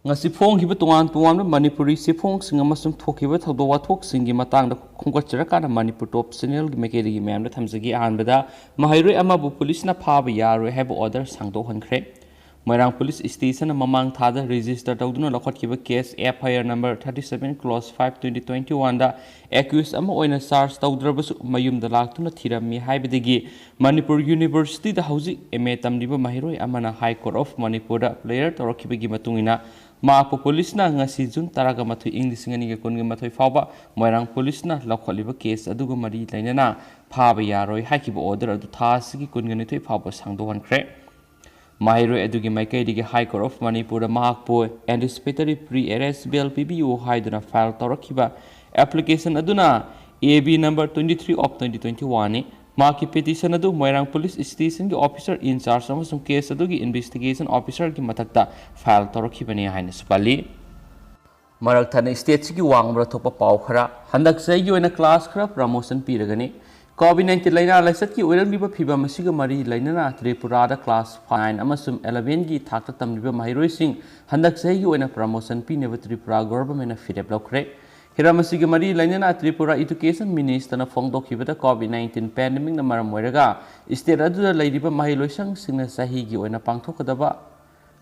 ngasi phonghiba tongan tongan Manipuri sifong amasung thokiba thawdo wathok matangda khongkachrakana Manipur top channel gi mekeri gi myamda thamjagi ahanbada mahairoi amabu police na phaba yaroi haiba order sangdo hankhre Moirang Police Station mamang thada register tawduna lokhatkiba case FIR number 37 clause 5 2021 da accused ama oina charge tawdrabasu mayumda laktuna thirami haibadagi Manipur University da hauji MA tamliba mahiroi amana High Court of Manipur da player tawrakibagi matungina Maapo police na ngasi June taraga mathui English ngani ga kunga mathui fawba Moirang police na lakholiba case aduga mari lainana phaba yaroi haikiba order adu thasigi kunga ni thoi fawba sangdo hankhre Mahiroi adugi maikaidigi High Court of Manipur da mahakpo anticipatory pre-arrest bail PBU haiduna file tawrakiba application aduna AB number 23 of 2021 ni Maki petition adu Moirang Police Station ki officer in charge amasung case adugi investigation officer ki mathakta file tawrakibani haina supali Marak thana state ki wangbra thopa paw khara handak sai gi oina class khara promotion piragani COVID-19 laina laisat ki oirambiba phiba masiga mari lainana Tripura da class 5 amasum 11 gi thakta tamliba mahiroi sing handak sai gi oina promotion pineba Tripura government na firep lokre hiramasiga mari lainana Tripura education minister na phongdokhibada COVID-19 pandemic na maram oiraga state adu lairiba mahiloi sang singna sahi gi oina pangthokadaba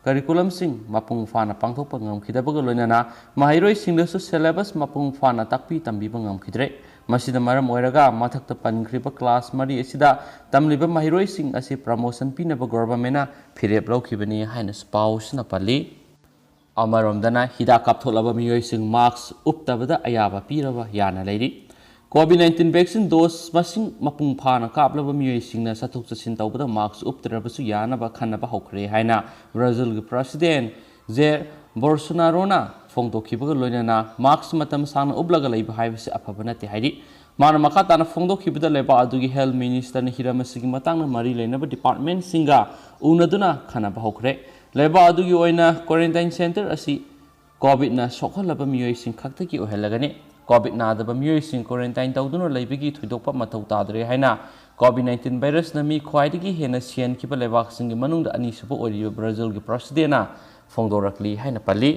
curriculum sing mapung fana pangthokpa ngamkhidabaga loinana mahiroi singdasu syllabus mapung fana takpi tambiba ngamkhidre masida maram oiraga mathakta pankhriba class mari asida tamliba mahiroi sing asi promotion pinaba government na firep lokhibani haina spouse na pali amaromdana hida kaptholaba miyoi sing marks uptabada ayaba piraba yana leiri COVID-19 vaccine dose masing mapung phana kaplaba miyoi singna sathok chasin tawbada marks uptrabasu yanaba khanaba hokre haina Brazil gi president Jair Bolsonaro na phongdokhibaga loinana marks matam sangna ublaga leiba haibase afaba nate hairi mana makata na phongdokhibada leba adugi health minister ni hiramasigi matangna mari leinaba department singa unaduna khanaba hokre leba adugi oina quarantine center asi covid na sokhalaba miyoi sing khakta ki ohelagani covid na daba miyoi sing quarantine tawduna leibigi thuidokpa mathau tadre haina COVID-19 virus na mi khwaidigi hena sian kiba lebak singi manungda ani suba oriba Brazil gi president na phongdorakli haina pali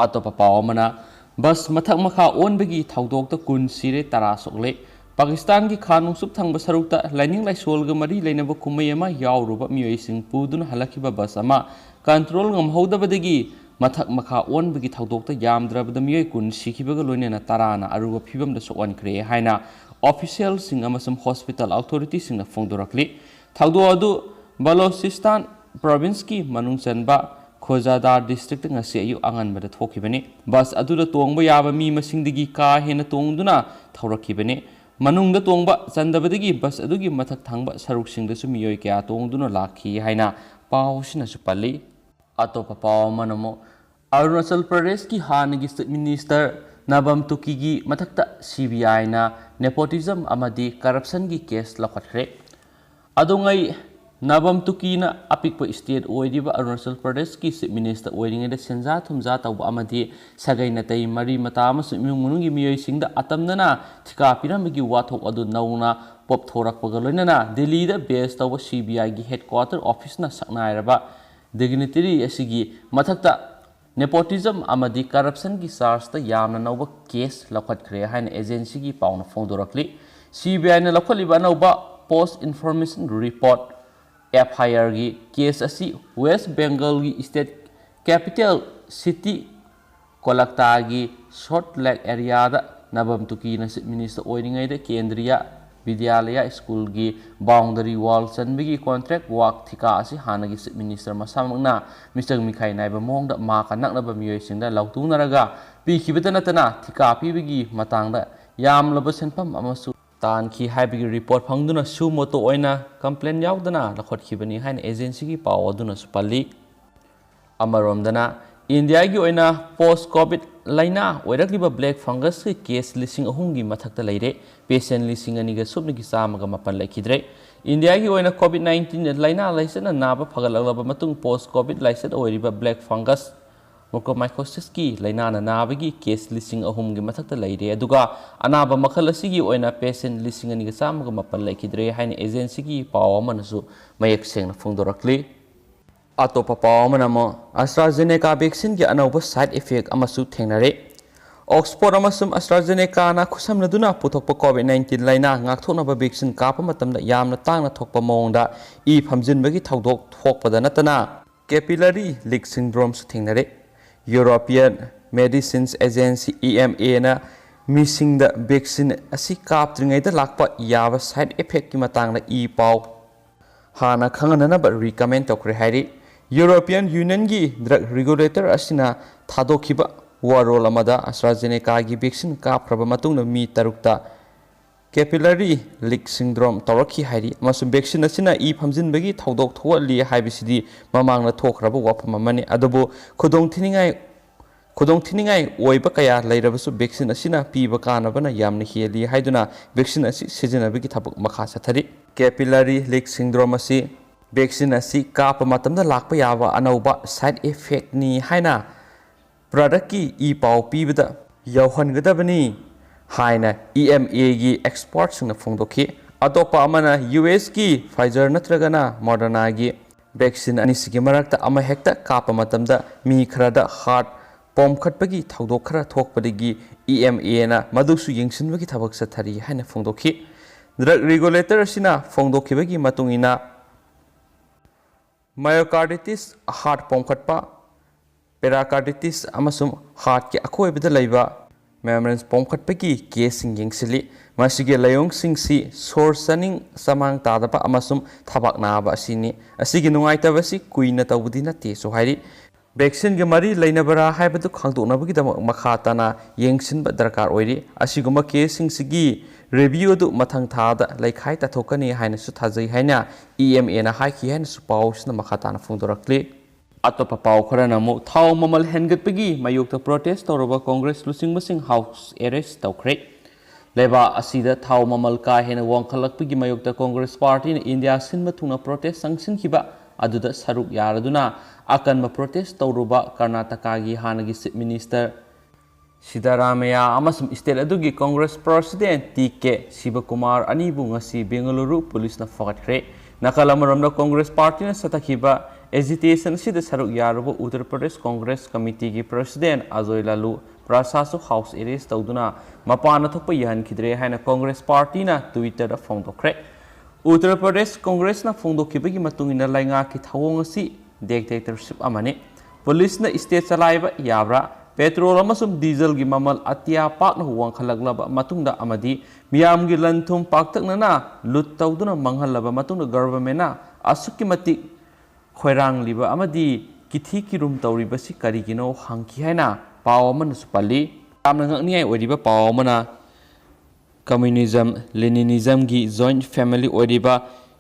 atopa pawamana bus mathak makha onbagi thaudokta kun sire tara sokle Pakistan ki khanung sup thangba sarukta lining laisol ga mari leinaba kumai ama yawruba miyoi sing puduna halakiba bus ama control ngamhodabadagi mathak makha onbagi thaudokta yamdrabada miyoi kun sikibaga loinena tarana aruba phibamda sokwan kre haina official sing amasum hospital authority sing na phongdorakli thaudo adu Balochistan province ki manung chanba Khojadar district ngasi ayu anganbada thokibani bus aduda tongba yaba mi masingdigi ka hena tongduna thaurakibani manungda tongba chandabadagi bus adugi mathak thangba saruk singdasu miyoi kya tongduna lakhi haina pawsina supali atopa pawamanamo Arunachal Pradesh ki hanagi state minister Nabam Tukigi mathakta CBI na nepotism amadi corruption gi case lakhathre adongai Nabam Tuki na apikpa state oiriba Arunachal Pradesh ki chief minister oiringa da senja thumja tawba amadi sagai natai mari mata amasu mungungi miyoi singda atamnana thika piramagi wathok adu nauna pop thorakpaga loinana Delhi da base tawba CBI gi headquarter office na saknairaba dignitary asigi mathakta nepotism amadi corruption ki charge ta yamna nauba case lakhat khre hain agency ki pauna phongdorakli CBI na lakhaliba nauba post information report FIR gi case asi West Bengal gi state capital city Kolkata gi Short Lake area da Nabam Tuki na minister oiringai da Kendriya Vidyalaya school gi boundary wall chanbigi contract work thika asi hanagi minister masamangna Mr. Mikhai naiba mongda ma kanaknaba miyoi singda lautunaraga pikibata natana thika pibigi matangda yamlaba senpam amasu tanki haibigi report phangduna sumoto oina complaint yaudana lakhotkibani hain agency gi pawaduna supali amaromdana India gi oina post covid laina oirakliba black fungus ki case lising ahungi mathakta leire patient lising ani ga subni gi samaga mapan laikidre India gi oina covid 19 laina laisana naba phagalaglaba matung post covid laisat oiriba black fungus mucormycosis ki laina na nabagi case lising ahum gi mathakta leire aduga anaba makhal asigi oina patient lising ani ga samaga mapan laikidre hain agency gi pawa manasu mayak sengna phongdorakli ꯑꯇꯣꯞꯄ ꯄꯥꯎ ꯑꯃꯅ ꯑꯃꯨꯛ ꯑꯦꯁꯇ꯭ꯔꯥꯖꯦꯅꯦꯀꯥ ꯚꯦꯛꯁꯤꯟꯒꯤ ꯑꯅꯧꯕ side effect ꯑꯃꯁꯨ ꯊꯦꯡꯅꯔꯦ꯫ Oxford ꯑꯃꯁꯨꯡ ꯑꯦꯁꯇ꯭ꯔꯥꯖꯦꯅꯦꯀꯥꯅ ꯈꯨꯠꯁꯝꯅꯗꯨꯅ ꯄꯨꯊꯣꯛꯄ ꯀꯣꯚꯤꯗ-19 ꯂꯥꯏꯅꯥ ꯉꯥꯛꯊꯣꯛꯅꯕ ꯚꯦꯛꯁꯤꯟ ꯀꯥꯞꯄ ꯃꯇꯝꯗ ꯌꯥꯝꯅ ꯇꯥꯡꯅ ꯊꯣꯛꯄ ꯃꯑꯣꯡꯗ ꯏ ꯐꯝꯖꯤꯟꯕꯒꯤ ꯊꯧꯗꯣꯛ ꯊꯣꯛꯄꯗ ꯅꯠꯇꯅ ꯀꯦꯄꯤꯂꯔꯤ ꯂꯤꯛ ꯁꯤꯟꯗ꯭ꯔꯣꯝꯁꯨ ꯊꯦꯡꯅꯔꯦ꯫ ꯌꯨꯔꯣꯄꯤꯌꯟ ꯃꯦꯗꯤꯁꯤꯟꯁ ꯑꯦꯖꯦꯟꯁꯤ (EMA)ꯅ ꯃꯤꯁꯤꯡꯗ ꯚꯦꯛꯁꯤꯟ ꯑꯁꯤ ꯀꯥꯞꯇ꯭ꯔꯤꯉꯩꯗ ꯂꯥꯛꯄ ꯌꯥꯕ ꯁꯥꯏꯠ ꯏꯐꯦꯛꯀꯤ ꯃꯇꯥꯡꯗ ꯏ-ꯄꯥꯎ ꯍꯥꯟꯅ ꯈꯪꯍꯟꯅꯅꯕ ꯔꯤꯀꯃꯦꯟ ꯇꯧꯈ꯭ꯔꯦ ꯍꯥꯏꯔꯤ꯫ ꯌꯨꯔꯣꯄꯤꯌꯟ ꯌꯨꯅꯤꯌꯟꯒꯤ ꯗ꯭ꯔꯒ ꯔꯤꯒꯨꯂꯦꯇꯔ ꯑꯁꯤꯅ ꯊꯥꯗꯣꯛꯈꯤꯕ ꯋꯥꯔꯣꯜ ꯑꯃꯗ ꯑꯦꯁꯇ꯭ꯔꯥꯖꯦꯅꯦꯀꯥꯒꯤ ꯚꯦꯛꯁꯤꯟ ꯀꯥꯞꯈ꯭ꯔꯕ ꯃꯇꯨꯡꯗ ꯃꯤ 6ꯇ ꯀꯦꯄꯤꯂꯔꯤ ꯂꯤꯛ ꯁꯤꯟꯗ꯭ꯔꯣꯝ ꯇꯧꯔꯛꯈꯤ ꯍꯥꯏꯔꯤ ꯑꯃꯁꯨꯡ ꯚꯦꯛꯁꯤꯟ ꯑꯁꯤꯅ ꯏ ꯐꯝꯖꯤꯟꯕꯒꯤ ꯊꯧꯗꯣꯛ ꯊꯣꯛꯍꯜꯂꯤ ꯍꯥꯏꯕꯁꯤꯗꯤ ꯃꯃꯥꯡꯗ ꯊꯣꯛꯈ꯭ꯔꯕ ꯋꯥꯐꯝ ꯑꯃꯅꯤ꯫ ꯑꯗꯨꯕꯨ ꯈꯨꯗꯣꯡꯊꯤꯅꯤꯡꯉꯥꯏ ꯑꯣꯏꯕ ꯀꯌꯥ ꯂꯩꯔꯕꯁꯨ ꯚꯦꯛꯁꯤꯟ ꯑꯁꯤꯅ ꯄꯤꯕ ꯀꯥꯟꯅꯕꯅ ꯌꯥꯝꯅ ꯍꯦꯜꯂꯤ ꯍꯥꯏꯗꯨꯅ ꯚꯦꯛꯁꯤꯟ ꯑꯁꯤ ꯁꯤꯖꯤꯟꯅꯕꯒꯤ ꯊꯕꯛ ꯃꯈꯥ ꯆꯠꯊꯔꯤ꯫ ꯀꯦꯄꯤꯂꯔꯤ ꯂꯤꯛ ꯁꯤꯟꯗ꯭ꯔꯣꯝ ꯑꯁꯤ ꯚꯦꯛꯁꯤꯟ ꯑꯁꯤ ꯀꯥꯞꯄ ꯃꯇꯝꯗ ꯂꯥꯛꯄ ꯌꯥꯕ ꯑꯅꯧꯕ ꯁꯥꯏꯠ ꯏꯐꯦꯛꯇꯅꯤ ꯍꯥꯏꯅ ꯄ꯭ꯔꯗꯛꯀꯤ ꯏ-ꯄꯥꯎ ꯄꯤꯕꯗ ꯌꯥꯎꯍꯟꯒꯗꯕꯅꯤ ꯍꯥꯏꯅ EMA-ꯒꯤ ꯑꯦꯛꯁꯄꯔꯠꯁꯤꯡꯅ ꯐꯣꯡꯗꯣꯛꯈꯤ꯫ ꯑꯇꯣꯞꯄ ꯑꯃꯅ US-ꯒꯤ ꯐꯥꯏꯖꯔ ꯅꯠꯇ꯭ꯔꯒꯅ ꯃꯣꯗꯔꯅꯥꯒꯤ ꯚꯦꯛꯁꯤꯟ ꯑꯅꯤꯁꯤꯒꯤ ꯃꯔꯛꯇ ꯑꯃꯍꯦꯛꯇ ꯀꯥꯞꯄ ꯃꯇꯝꯗ ꯃꯤ ꯈꯔꯗ ꯍꯥꯔꯠ ꯄꯣꯝꯈꯠꯄꯒꯤ ꯊꯧꯗꯣꯛ khara thokpadagi EMA-na madusu yengsinbagi thabak sathari haina phongdokhi drug regulator asina phongdokhibagi matungina myocarditis heart pomkhatpa pericarditis amasum heart ki akhoibada leiba membranes pomkhatpagi case sing yengsili masige layong singsi source saning samang tadapa amasum thabak naba asini asigi nungaitaba si kuina tawbudi nate so hairi vaccine ge mari leinabara haibadu khangdoknabagi damak makha tana yengsinba darkar oiri asiguma case sing sigi review du mathang thada laikhai ta thokani haina su thajai haina EMA na haiki haina su pausna makha tana phongdorakli atopa pau khara namu thau mamal hengatpagi mayokta protest tawraba congress lusingmasing house arrest tawkhre leba asida thau mamal ka hena wangkhalakpagi mayokta congress party na india sinma thuna protest sangsin khiba aduda saruk yaraduna akanma protest tawruba karnataka gi hanagi chief minister Siddharamaiah amasum state adugi congress president TK Sivakumar anibu ngasi Bengaluru police na fakatkre nakalamaramna congress party na satakhiba agitation sida saruk yaruba Uttar Pradesh Congress Committee ki president Ajoy Lalu Prasasu house arrest tawduna mapana thokpa yahan khidre haina congress party na Twitter da phongdokre Uttar Pradesh Congress na phongdokhibagi matungina lainga ki thawong asi dictatorship amane police na state chalaiba yabra petrol amasum diesel gi mamal atya pakna wangkhalaglaba matungda amadi miyam gi lanthum paktakna lut tawduna manghalaba matungda government na asukki mati khoirang liba amadi kithi kirum tawriba si karigino hangki haina paw amana supali amna ngakniai oiriba paw amana communism leninism gi joint family oiriba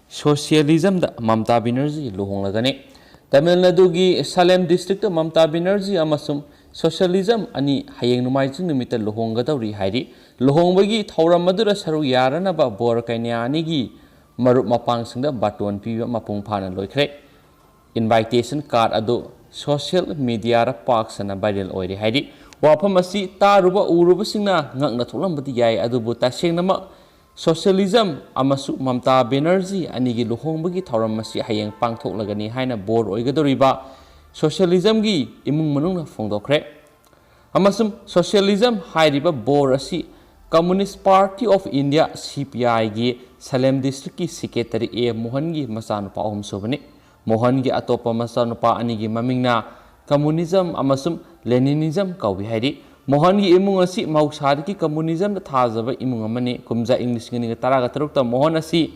socialism da Mamata Banerjee luhonglagani Tamil Nadu gi Salem district da Mamata Banerjee amasum socialism ani hayeng numaijing numita luhonggadawri hairi luhongbagi thauram madura saru yaranaba bor kainya ani gi marup mapang singda baton piba mapung phana loikre invitation card adu social media ra paksana viral oiri hairi wafam asi taruba uruba singna ngakna tholambadi yai adubu tasengnama socialism amasu Mamata Banerjee anigi luhongbagi thauram asi hayeng pangthoklagani haina bor oigadoriba socialism gi imung manungna phongdokre amasum socialism hairiba bor asi Communist Party of India CPI gi Salem district ki secretary A Mohan gi masanupa ahum sobani Mohan gi atopa masanupa anigi mamingna communism amasum leninism kawi hairi Mohan gi imung asi mausari ki communism da thajaba imung amani kumja English ngi taraga tarukta Mohan asi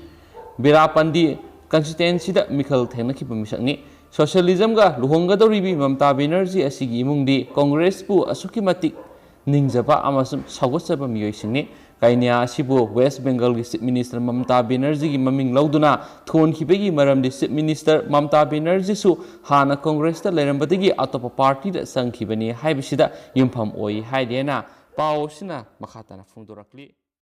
Birapandi constituency da mikhal thengna ki pumisakni socialism ga luhonggadoribi Mamata Banerjee asigi imungdi congress pu asuki matik ningjaba amasum sagotsaba miyoisingni kainya asibu West Bengal gi chief minister Mamata Banerjee gi maming lauduna thonkhibegi maramdi chief minister Mamata Banerjee su hana congress ta lerambadagi atopa party da sangkhibani haibisida yumpham oi haidena pawsina makhatana phungdorakli